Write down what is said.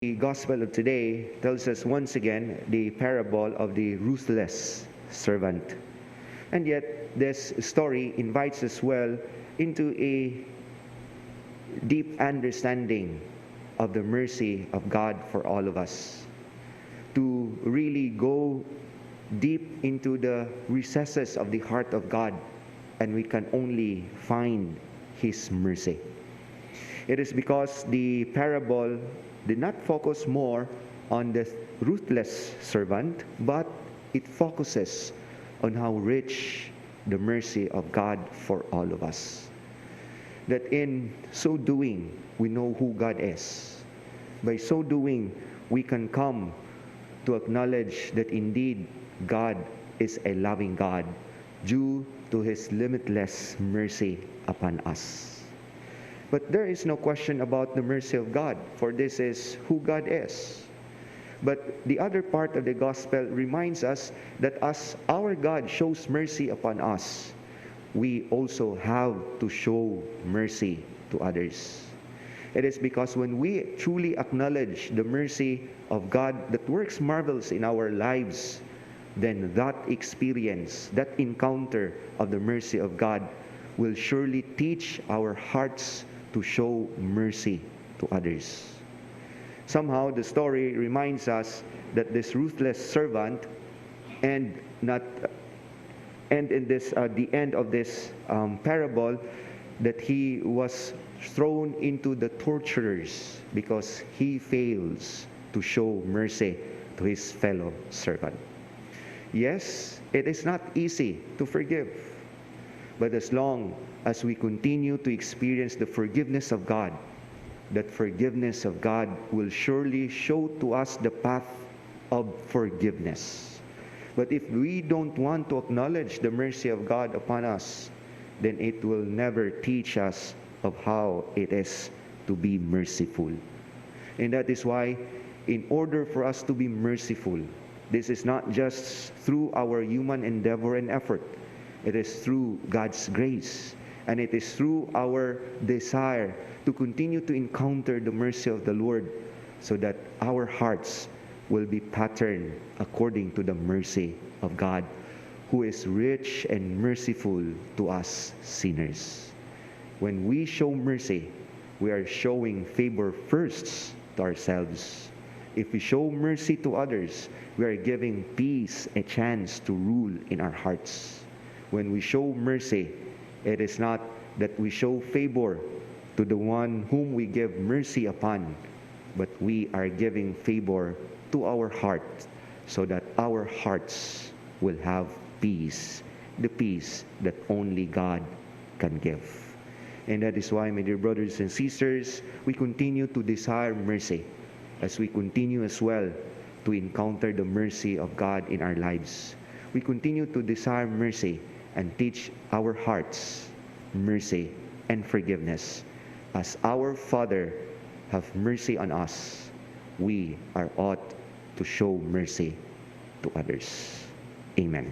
The Gospel of today tells us once again the parable of the ruthless servant. And yet, this story invites us well into a deep understanding of the mercy of God for all of us. To really go deep into the recesses of the heart of God, and we can only find His mercy. It is because the parable did not focus more on the ruthless servant, but it focuses on how rich the mercy of God for all of us. That in so doing, we know who God is. By so doing, we can come to acknowledge that indeed God is a loving God due to His limitless mercy upon us. But there is no question about the mercy of God, for this is who God is. But the other part of the gospel reminds us that as our God shows mercy upon us, we also have to show mercy to others. It is because when we truly acknowledge the mercy of God that works marvels in our lives, then that experience, that encounter of the mercy of God will surely teach our hearts to show mercy to others. Somehow the story reminds us that this ruthless servant and in this the end of this parable, that he was thrown into the torturers because he fails to show mercy to his fellow servant. Yes, it is not easy to forgive, but as long as we continue to experience the forgiveness of God, that forgiveness of God will surely show to us the path of forgiveness. But if we don't want to acknowledge the mercy of God upon us, then it will never teach us of how it is to be merciful. And that is why, in order for us to be merciful, this is not just through our human endeavor and effort. It is through God's grace. And it is through our desire to continue to encounter the mercy of the Lord, so that our hearts will be patterned according to the mercy of God, who is rich and merciful to us sinners. When we show mercy, we are showing favor first to ourselves. If we show mercy to others, we are giving peace a chance to rule in our hearts. When we show mercy, it is not that we show favor to the one whom we give mercy upon, but we are giving favor to our heart, so that our hearts will have peace, the peace that only God can give. And that is why, my dear brothers and sisters, we continue to desire mercy, as we continue as well to encounter the mercy of God in our lives. We continue to desire mercy and teach our hearts mercy and forgiveness. As our Father have mercy on us, we are ought to show mercy to others. Amen.